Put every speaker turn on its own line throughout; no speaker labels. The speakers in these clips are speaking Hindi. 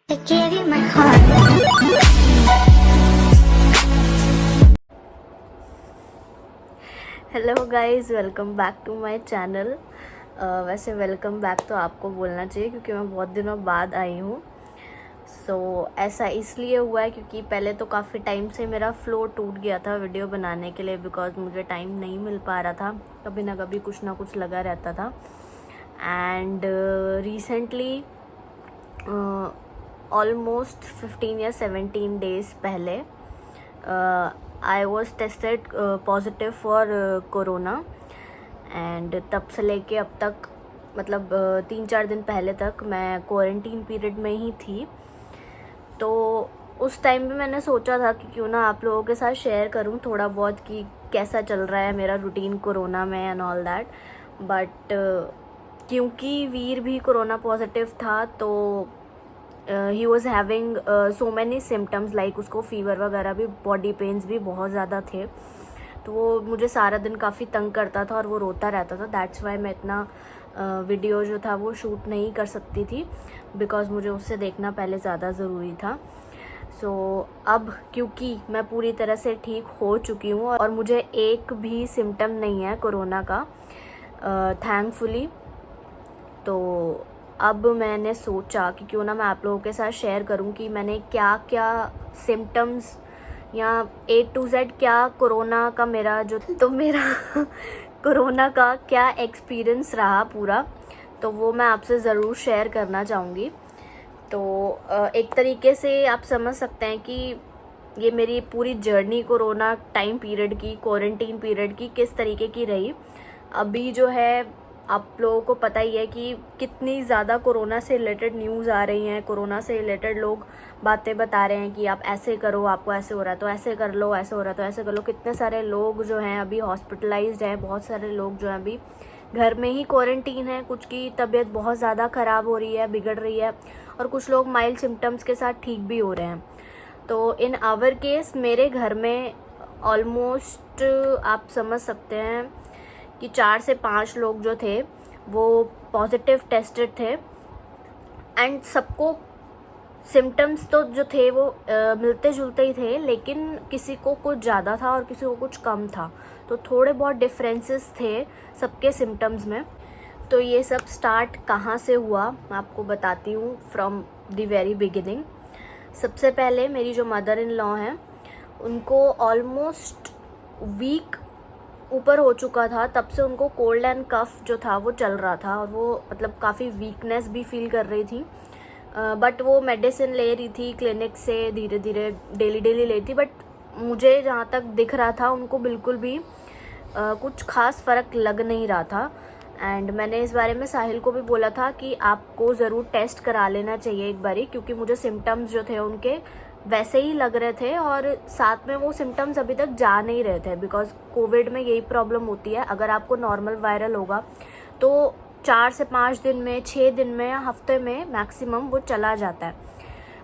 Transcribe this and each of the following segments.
I gave you my heart.
Hello guys, welcome back to my channel. वैसे वेलकम बैक तो आपको बोलना चाहिए क्योंकि मैं बहुत दिनों बाद आई हूँ। ऐसा इसलिए हुआ है क्योंकि पहले तो काफ़ी टाइम से मेरा फ्लो टूट गया था वीडियो बनाने के लिए, बिकॉज मुझे टाइम नहीं मिल पा रहा था, कभी ना कभी कुछ ना कुछ लगा रहता था। एंड रिसेंटली ऑलमोस्ट 15 या 17 डेज पहले I was tested positive for corona. And तब से लेके अब तक मतलब 3-4 दिन पहले तक मैं क्वारंटीन पीरियड में ही थी। तो उस टाइम पे मैंने सोचा था कि क्यों ना आप लोगों के साथ शेयर करूं थोड़ा बहुत कि कैसा चल रहा है मेरा रूटीन कोरोना में एंड ऑल दैट। बट क्योंकि वीर भी कोरोना पॉजिटिव था तो he was having so many symptoms, like उसको फीवर वगैरह भी, बॉडी पेन्स भी बहुत ज़्यादा थे। तो वो मुझे सारा दिन काफ़ी तंग करता था और वो रोता रहता था। दैट्स वाई मैं इतना वीडियो जो था वो शूट नहीं कर सकती थी, बिकॉज मुझे उससे देखना पहले ज़्यादा ज़रूरी था। अब क्योंकि मैं पूरी तरह से ठीक हो चुकी हूँ और मुझे एक भी सिम्टम नहीं है कोरोना का, थैंकफुली। तो अब मैंने सोचा कि क्यों ना मैं आप लोगों के साथ शेयर करूं कि मैंने क्या क्या सिम्टम्स या A to Z क्या कोरोना का मेरा कोरोना का क्या एक्सपीरियंस रहा पूरा, तो वो मैं आपसे ज़रूर शेयर करना चाहूँगी। तो एक तरीके से आप समझ सकते हैं कि ये मेरी पूरी जर्नी कोरोना टाइम पीरियड की, क्वारंटीन पीरियड की किस तरीके की रही। अभी जो है आप लोगों को पता ही है कि कितनी ज़्यादा कोरोना से रिलेटेड न्यूज़ आ रही हैं, कोरोना से रिलेटेड लोग बातें बता रहे हैं कि आप ऐसे करो, आपको ऐसे हो रहा है तो ऐसे कर लो, ऐसे हो रहा है तो ऐसे कर लो। कितने सारे लोग जो हैं अभी हॉस्पिटलाइज्ड हैं, बहुत सारे लोग जो हैं अभी घर में ही क्वारंटीन है, कुछ की तबीयत बहुत ज़्यादा ख़राब हो रही है, बिगड़ रही है, और कुछ लोग माइल्ड सिम्टम्स के साथ ठीक भी हो रहे हैं। तो इन आवर केस मेरे घर में ऑलमोस्ट आप समझ सकते हैं कि 4 से 5 लोग जो थे वो पॉजिटिव टेस्टेड थे। एंड सबको सिम्टम्स तो जो थे वो मिलते जुलते ही थे, लेकिन किसी को कुछ ज़्यादा था और किसी को कुछ कम था। तो थोड़े बहुत डिफरेंसेस थे सबके सिम्टम्स में। तो ये सब स्टार्ट कहाँ से हुआ मैं आपको बताती हूँ, फ्रॉम द वेरी बिगिनिंग। सबसे पहले मेरी जो मदर इन लॉ हैं उनको ऑलमोस्ट वीक ऊपर हो चुका था, तब से उनको कोल्ड एंड कफ जो था वो चल रहा था और वो मतलब काफ़ी वीकनेस भी फील कर रही थी। बट वो मेडिसिन ले रही थी क्लिनिक से, धीरे धीरे डेली लेती। बट मुझे जहाँ तक दिख रहा था उनको बिल्कुल भी कुछ खास फ़र्क लग नहीं रहा था। एंड मैंने इस बारे में साहिल को भी बोला था कि आपको ज़रूर टेस्ट करा लेना चाहिए एक बारी, क्योंकि मुझे सिम्टम्स जो थे उनके वैसे ही लग रहे थे और साथ में वो सिम्टम्स अभी तक जा नहीं रहे थे। बिकॉज कोविड में यही प्रॉब्लम होती है, अगर आपको नॉर्मल वायरल होगा तो 4 से 5 दिन में, 6 दिन में या हफ्ते में मैक्सिमम वो चला जाता है।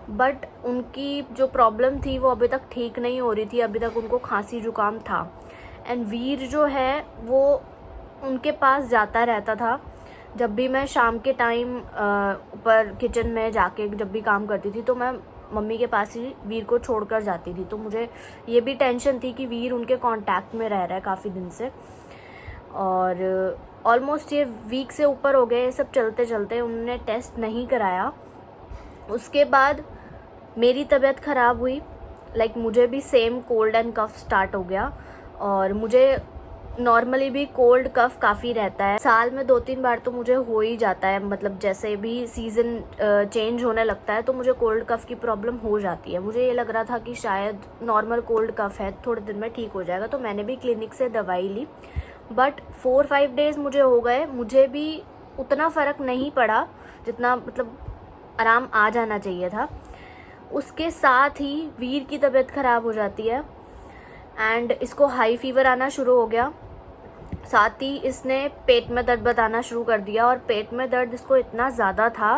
बट उनकी जो प्रॉब्लम थी वो अभी तक ठीक नहीं हो रही थी, अभी तक उनको खांसी जुकाम था। एंड वीर जो है वो उनके पास जाता रहता था। जब भी मैं शाम के टाइम ऊपर किचन में जाके जब भी काम करती थी तो मैं मम्मी के पास ही वीर को छोड़कर जाती थी। तो मुझे ये भी टेंशन थी कि वीर उनके कांटेक्ट में रह रहा है काफ़ी दिन से। और ऑलमोस्ट ये वीक से ऊपर हो गए ये सब चलते चलते, उन्होंने टेस्ट नहीं कराया। उसके बाद मेरी तबीयत ख़राब हुई, लाइक मुझे भी same cold and cough start हो गया। और मुझे नॉर्मली भी कोल्ड कफ काफ़ी रहता है, साल में 2-3 बार तो मुझे हो ही जाता है। मतलब जैसे भी सीज़न चेंज होने लगता है तो मुझे कोल्ड कफ की प्रॉब्लम हो जाती है। मुझे ये लग रहा था कि शायद नॉर्मल कोल्ड कफ है, थोड़े दिन में ठीक हो जाएगा, तो मैंने भी क्लिनिक से दवाई ली। बट 4-5 डेज़ मुझे हो गए, मुझे भी उतना फ़र्क नहीं पड़ा जितना मतलब आराम आ जाना चाहिए था। उसके साथ ही वीर की तबीयत ख़राब हो जाती है एंड इसको हाई फीवर आना शुरू हो गया। साथ ही इसने पेट में दर्द बताना शुरू कर दिया, और पेट में दर्द इसको इतना ज़्यादा था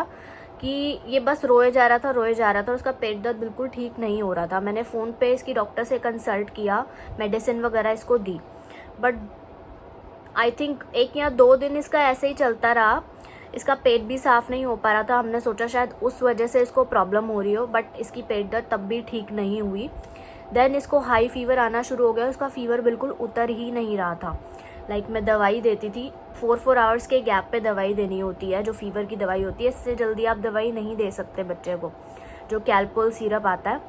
कि ये बस रोए जा रहा था और उसका पेट दर्द बिल्कुल ठीक नहीं हो रहा था। मैंने फ़ोन पे इसकी डॉक्टर से कंसल्ट किया, मेडिसिन वगैरह इसको दी, बट आई थिंक 1 या 2 दिन इसका ऐसे ही चलता रहा। इसका पेट भी साफ़ नहीं हो पा रहा था। हमने सोचा शायद उस वजह से इसको प्रॉब्लम हो रही हो, बट इसकी पेट दर्द तब भी ठीक नहीं हुई। देन इसको हाई फीवर आना शुरू हो गया। उसका फीवर बिल्कुल उतर ही नहीं रहा था। मैं दवाई देती थी, 4 आवर्स के गैप पे दवाई देनी होती है, जो फीवर की दवाई होती है। इससे जल्दी आप दवाई नहीं दे सकते बच्चे को, जो कैलपोल सिरप आता है।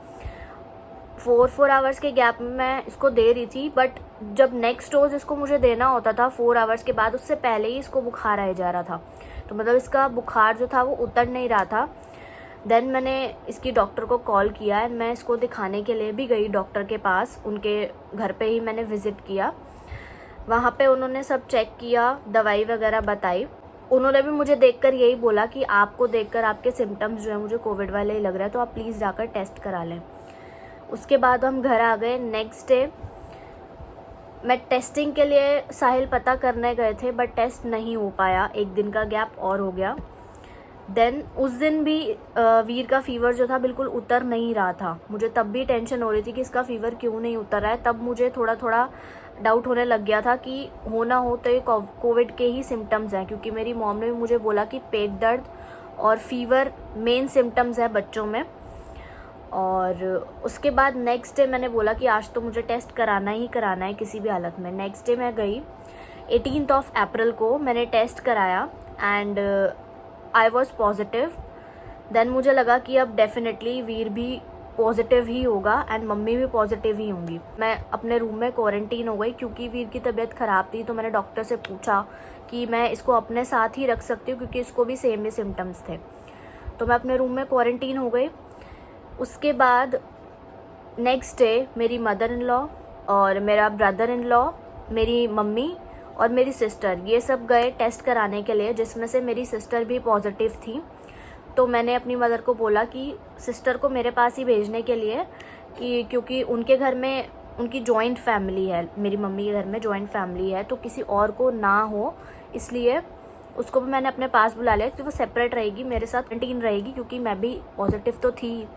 4 आवर्स के गैप में मैं इसको दे रही थी, बट जब नेक्स्ट डोज इसको मुझे देना होता था 4 आवर्स के बाद, उससे पहले ही इसको बुखार आ जा रहा था। तो मतलब इसका बुखार जो था वो उतर नहीं रहा था। देन मैंने इसकी डॉक्टर को कॉल किया एंड मैं इसको दिखाने के लिए भी गई डॉक्टर के पास। उनके घर पे ही मैंने विज़िट किया। वहाँ पे उन्होंने सब चेक किया, दवाई वगैरह बताई। उन्होंने भी मुझे देखकर यही बोला कि आपको देखकर आपके सिम्टम्स जो है मुझे कोविड वाले ही लग रहा है, तो आप प्लीज़ जाकर टेस्ट करा लें। उसके बाद हम घर आ गए। नेक्स्ट डे मैं टेस्टिंग के लिए साहिल पता करने गए थे, बट टेस्ट नहीं हो पाया। एक दिन का गैप और हो गया। देन उस दिन भी वीर का फ़ीवर जो था बिल्कुल उतर नहीं रहा था। मुझे तब भी टेंशन हो रही थी कि इसका फ़ीवर क्यों नहीं उतर रहा है। तब मुझे थोड़ा थोड़ा डाउट होने लग गया था कि हो ना हो तो ये कोविड के ही सिम्टम्स हैं, क्योंकि मेरी मॉम ने भी मुझे बोला कि पेट दर्द और फीवर मेन सिम्टम्स है बच्चों में। और उसके बाद नेक्स्ट डे मैंने बोला कि आज तो मुझे टेस्ट कराना ही कराना है किसी भी हालत में। नेक्स्ट डे मैं गई, 18 अप्रैल को मैंने टेस्ट कराया and I was positive. Then मुझे लगा कि अब डेफिनेटली वीर भी पॉजिटिव ही होगा एंड मम्मी भी पॉजिटिव ही होंगी। मैं अपने रूम में क्वारंटीन हो गई, क्योंकि वीर की तबीयत ख़राब थी। तो मैंने डॉक्टर से पूछा कि मैं इसको अपने साथ ही रख सकती हूँ, क्योंकि इसको भी सेम ही सिम्टम्स थे। तो मैं अपने रूम में क्वारंटीन हो गई। उसके बाद नेक्स्ट डे मेरी मदर इन लॉ और मेरा ब्रदर इन लॉ, मेरी मम्मी और मेरी सिस्टर, ये सब गए टेस्ट कराने के लिए, जिसमें से मेरी सिस्टर भी पॉजिटिव थी। तो मैंने अपनी मदर को बोला कि सिस्टर को मेरे पास ही भेजने के लिए, कि क्योंकि उनके घर में उनकी जॉइंट फैमिली है, मेरी मम्मी के घर में जॉइंट फैमिली है, तो किसी और को ना हो, इसलिए उसको भी मैंने अपने पास बुला लिया कि वो सेपरेट रहेगी, मेरे साथ क्वारंटीन रहेगी, क्योंकि मैं भी पॉजिटिव तो थी।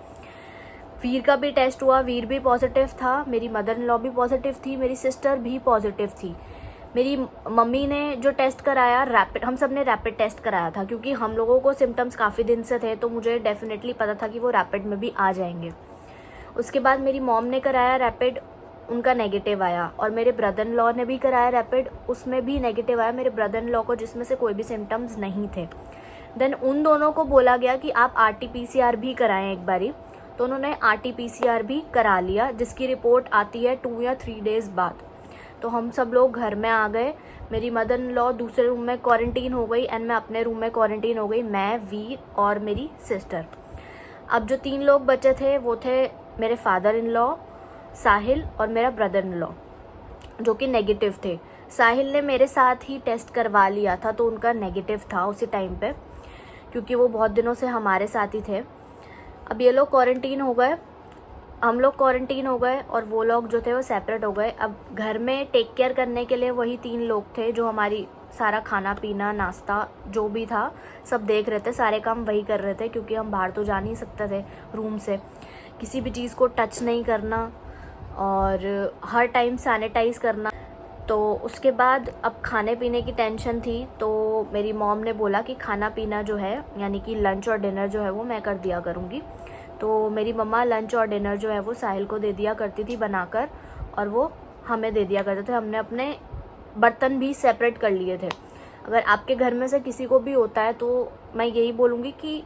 वीर का भी टेस्ट हुआ, वीर भी पॉजिटिव था, मेरी मदर इन लॉ भी पॉजिटिव थी, मेरी सिस्टर भी पॉजिटिव थी। मेरी मम्मी ने जो टेस्ट कराया रैपिड, हम सब ने रैपिड टेस्ट कराया था, क्योंकि हम लोगों को सिम्टम्स काफ़ी दिन से थे, तो मुझे डेफिनेटली पता था कि वो रैपिड में भी आ जाएंगे। उसके बाद मेरी मॉम ने कराया रैपिड, उनका नेगेटिव आया, और मेरे ब्रदर इन लॉ ने भी कराया रैपिड, उसमें भी नेगेटिव आया मेरे ब्रदर इन लॉ को, जिसमें से कोई भी सिम्टम्स नहीं थे। देन उन दोनों को बोला गया कि आप RT-PCR भी कराएं एक बारी, तो उन्होंने RT-PCR भी करा लिया, जिसकी रिपोर्ट आती है 2 या 3 डेज़ बाद। तो हम सब लोग घर में आ गए। मेरी मदर इन लॉ दूसरे रूम में क्वारंटीन हो गई एंड मैं अपने रूम में क्वारंटीन हो गई, मैं, वीर और मेरी सिस्टर। अब जो 3 लोग बचे थे वो थे मेरे फादर इन लॉ, साहिल और मेरा ब्रदर इन लॉ, जो कि नेगेटिव थे। साहिल ने मेरे साथ ही टेस्ट करवा लिया था, तो उनका नेगेटिव था उसी टाइम पे, क्योंकि वो बहुत दिनों से हमारे साथ ही थे। अब ये लोग क्वारंटीन हो गए, हम लोग क्वारंटीन हो गए, और वो लोग जो थे वो सेपरेट हो गए। अब घर में टेक केयर करने के लिए वही 3 लोग थे, जो हमारी सारा खाना पीना नाश्ता जो भी था सब देख रहे थे, सारे काम वही कर रहे थे, क्योंकि हम बाहर तो जा नहीं सकते थे रूम से। किसी भी चीज़ को टच नहीं करना और हर टाइम सैनिटाइज़ करना। तो उसके बाद अब खाने पीने की टेंशन थी, तो मेरी मॉम ने बोला कि खाना पीना जो है, यानी कि लंच और डिनर जो है वो मैं कर दिया करूँगी। तो मेरी मम्मा लंच और डिनर जो है वो साहिल को दे दिया करती थी बनाकर, और वो हमें दे दिया करते थे। हमने अपने बर्तन भी सेपरेट कर लिए थे। अगर आपके घर में से किसी को भी होता है, तो मैं यही बोलूँगी कि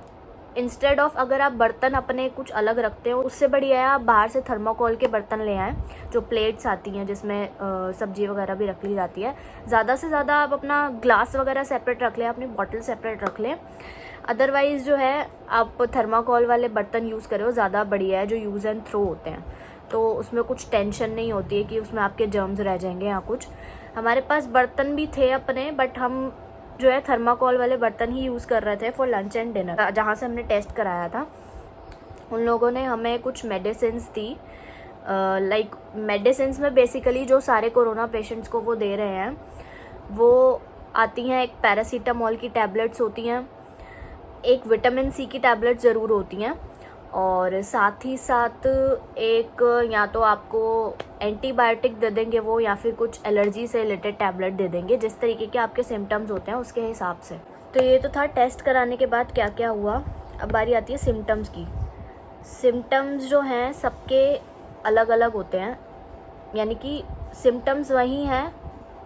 इंस्टेड ऑफ अगर आप बर्तन अपने कुछ अलग रखते हो, उससे बढ़िया है आप बाहर से थर्माकोल के बर्तन ले आएँ, जो प्लेट्स आती हैं जिसमें सब्जी वगैरह भी रख ली जाती है। ज़्यादा से ज़्यादा आप अपना ग्लास वगैरह सेपरेट रख लें, अपनी बॉटल सेपरेट रख लें। अदरवाइज़ जो है आप थर्माकोल वाले बर्तन यूज़ करो, ज़्यादा बढ़िया है, जो यूज़ एंड थ्रो होते हैं। तो उसमें कुछ टेंशन नहीं होती है कि उसमें आपके जर्म्स रह जाएंगे या कुछ। हमारे पास बर्तन भी थे अपने, बट हम जो है थर्माकोल वाले बर्तन ही यूज़ कर रहे थे फॉर लंच एंड डिनर। जहाँ से हमने टेस्ट कराया था उन लोगों ने हमें कुछ मेडिसिन्स दी, लाइक मेडिसिन्स में बेसिकली जो सारे कोरोना पेशेंट्स को वो दे रहे हैं वो आती हैं, एक पैरासीटामोल की टैबलेट्स होती हैं, एक विटामिन C की टैबलेट ज़रूर होती हैं, और साथ ही साथ एक या तो आपको एंटीबायोटिक दे देंगे वो, या फिर कुछ एलर्जी से रिलेटेड टैबलेट दे देंगे, जिस तरीके के आपके सिम्टम्स होते हैं उसके हिसाब से। तो ये तो था टेस्ट कराने के बाद क्या क्या हुआ। अब बारी आती है सिम्टम्स की। सिम्टम्स जो हैं सबके अलग अलग होते हैं, यानी कि सिम्टम्स वही हैं,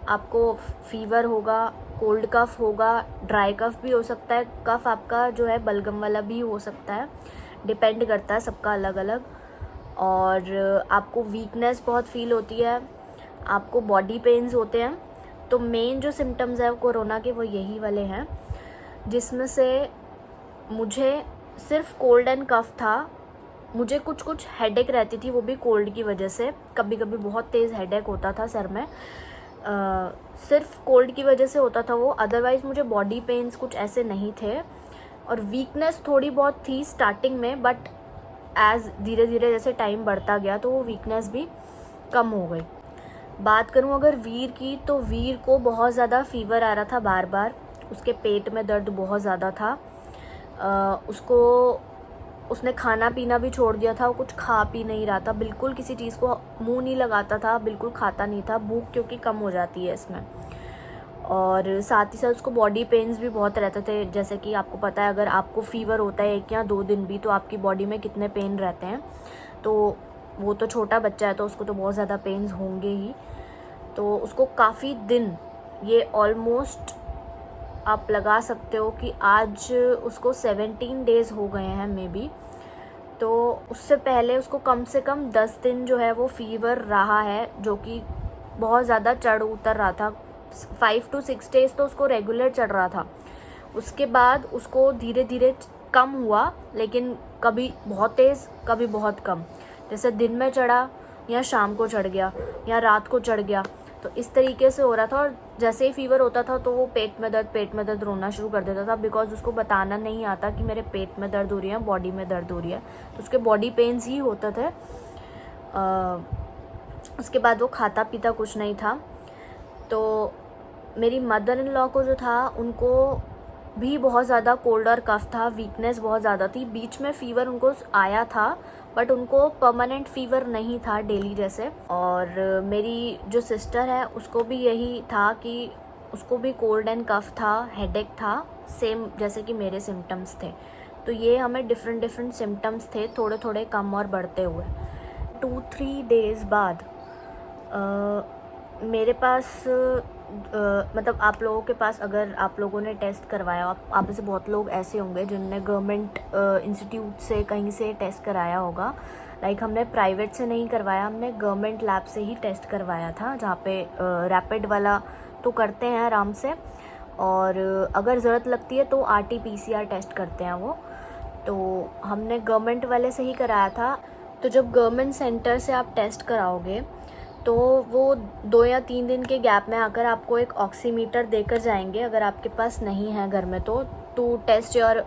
आपको फीवर होगा, कोल्ड कफ होगा, ड्राई कफ भी हो सकता है, कफ आपका जो है बलगम वाला भी हो सकता है, डिपेंड करता है सबका अलग अलग। और आपको वीकनेस बहुत फील होती है, आपको बॉडी पेन्स होते हैं। तो मेन जो सिम्टम्स है कोरोना के वो यही वाले हैं, जिसमें से मुझे सिर्फ कोल्ड एंड कफ था। मुझे कुछ कुछ हेडेक रहती थी, वो भी कोल्ड की वजह से, कभी कभी बहुत तेज़ हेडेक होता था सर में, सिर्फ कोल्ड की वजह से होता था वो। अदरवाइज़ मुझे बॉडी पेन्स कुछ ऐसे नहीं थे, और वीकनेस थोड़ी बहुत थी स्टार्टिंग में, बट एज़ धीरे धीरे जैसे टाइम बढ़ता गया तो वो वीकनेस भी कम हो गई। बात करूँ अगर वीर की, तो वीर को बहुत ज़्यादा फीवर आ रहा था बार बार, उसके पेट में दर्द बहुत ज़्यादा था, उसने खाना पीना भी छोड़ दिया था, वो कुछ खा पी नहीं रहा था, बिल्कुल किसी चीज़ को मुंह नहीं लगाता था, बिल्कुल खाता नहीं था, भूख क्योंकि कम हो जाती है इसमें। और साथ ही साथ उसको बॉडी पेन्स भी बहुत रहते थे, जैसे कि आपको पता है अगर आपको फीवर होता है 1 या 2 दिन भी, तो आपकी बॉडी में कितने पेन रहते हैं। तो वो तो छोटा बच्चा है तो उसको तो बहुत ज़्यादा पेन्स होंगे ही। तो उसको काफ़ी दिन, ये ऑलमोस्ट आप लगा सकते हो कि आज उसको 17 डेज़ हो गए हैं मे बी। तो उससे पहले उसको कम से कम 10 दिन जो है वो फीवर रहा है, जो कि बहुत ज़्यादा चढ़ उतर रहा था। 5 to 6 डेज़ तो उसको रेगुलर चढ़ रहा था। उसके बाद उसको धीरे धीरे कम हुआ, लेकिन कभी बहुत तेज़ कभी बहुत कम, जैसे दिन में चढ़ा या शाम को चढ़ गया या रात को चढ़ गया, तो इस तरीके से हो रहा था। और जैसे ही फीवर होता था तो वो पेट में दर्द रोना शुरू कर देता था, बिकॉज उसको बताना नहीं आता कि मेरे पेट में दर्द हो रही है, बॉडी में दर्द हो रही है, तो उसके बॉडी पेन्स ही होते थे। उसके बाद वो खाता पीता कुछ नहीं था। तो मेरी मदर इन लॉ को जो था, उनको भी बहुत ज़्यादा कोल्ड और कफ था, वीकनेस बहुत ज़्यादा थी। बीच में फ़ीवर उनको आया था, बट उनको परमानेंट फ़ीवर नहीं था डेली जैसे। और मेरी जो सिस्टर है उसको भी यही था कि उसको भी कोल्ड एंड कफ था, हेडेक था, सेम जैसे कि मेरे सिम्टम्स थे। तो ये हमें डिफरेंट सिम्टम्स थे, थोड़े थोड़े कम और बढ़ते हुए। 2-3 डेज़ बाद मेरे पास मतलब आप लोगों के पास, अगर आप लोगों ने टेस्ट करवाया, आप में से बहुत लोग ऐसे होंगे जिनने गवर्नमेंट इंस्टीट्यूट से कहीं से टेस्ट कराया होगा। लाइक हमने प्राइवेट से नहीं करवाया, हमने गवर्नमेंट लैब से ही टेस्ट करवाया था, जहाँ पे रैपिड वाला तो करते हैं आराम से, और अगर ज़रूरत लगती है तो RT-PCR टेस्ट करते हैं वो। तो हमने गवर्नमेंट वाले से ही कराया था। तो जब गवर्नमेंट सेंटर से आप टेस्ट कराओगे तो वो 2 या 3 दिन के गैप में आकर आपको एक ऑक्सीमीटर देकर जाएंगे, अगर आपके पास नहीं है घर में तो, to test your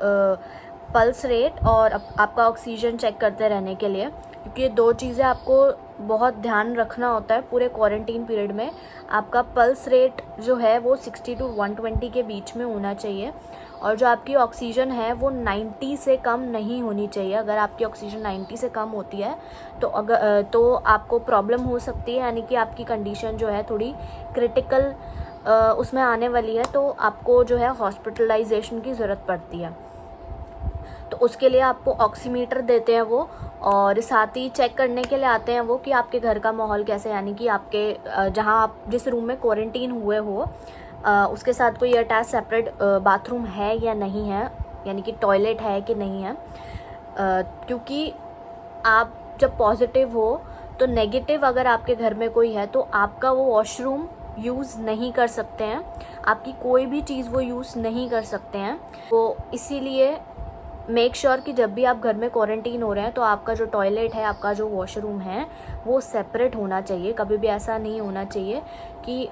pulse rate और आपका ऑक्सीजन चेक करते रहने के लिए, क्योंकि ये 2 चीज़ें आपको बहुत ध्यान रखना होता है पूरे क्वारंटीन पीरियड में। आपका पल्स रेट जो है वो 60 to 120 के बीच में होना चाहिए, और जो आपकी ऑक्सीजन है वो 90 से कम नहीं होनी चाहिए। अगर आपकी ऑक्सीजन 90 से कम होती है तो आपको प्रॉब्लम हो सकती है, यानी कि आपकी कंडीशन जो है थोड़ी क्रिटिकल उसमें आने वाली है, तो आपको जो है हॉस्पिटलाइजेशन की ज़रूरत पड़ती है। तो उसके लिए आपको ऑक्सीमीटर देते हैं वो, और साथ ही चेक करने के लिए आते हैं वो कि आपके घर का माहौल कैसे, यानी कि आपके जहाँ आप जिस रूम में क्वारंटीन हुए हो उसके साथ कोई अटैच सेपरेट बाथरूम है या नहीं है, यानी कि टॉयलेट है कि नहीं है। क्योंकि आप जब पॉजिटिव हो तो नेगेटिव अगर आपके घर में कोई है तो आपका वो वॉशरूम यूज़ नहीं कर सकते हैं, आपकी कोई भी चीज़ वो यूज़ नहीं कर सकते हैं। तो इसीलिए मेक श्योर कि जब भी आप घर में क्वारंटीन हो रहे हैं तो आपका जो टॉयलेट है, आपका जो वॉशरूम है वो सेपरेट होना चाहिए। कभी भी ऐसा नहीं होना चाहिए कि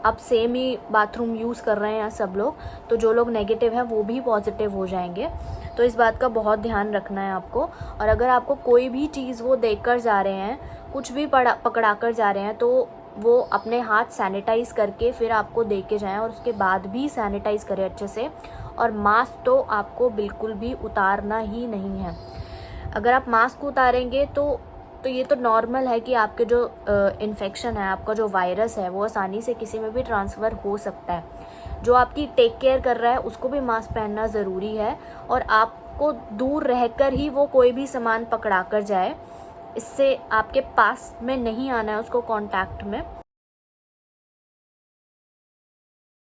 आप सेम ही बाथरूम यूज़ कर रहे हैं सब लोग, तो जो लोग नेगेटिव हैं वो भी पॉजिटिव हो जाएंगे। तो इस बात का बहुत ध्यान रखना है आपको। और अगर आपको कोई भी चीज़ वो देकर जा रहे हैं, कुछ भी पकड़ा कर जा रहे हैं, तो वो अपने हाथ सैनिटाइज़ करके फिर आपको दे के जाएँ, और उसके बाद भी सैनिटाइज़ करें अच्छे से। और मास्क तो आपको बिल्कुल भी उतारना ही नहीं है। अगर आप मास्क उतारेंगे तो ये तो नॉर्मल है कि आपके जो इन्फेक्शन है, आपका जो वायरस है वो आसानी से किसी में भी ट्रांसफ़र हो सकता है। जो आपकी टेक केयर कर रहा है उसको भी मास्क पहनना ज़रूरी है, और आपको दूर रहकर ही वो कोई भी सामान पकड़ा कर जाए, इससे आपके पास में नहीं आना है उसको कांटेक्ट में।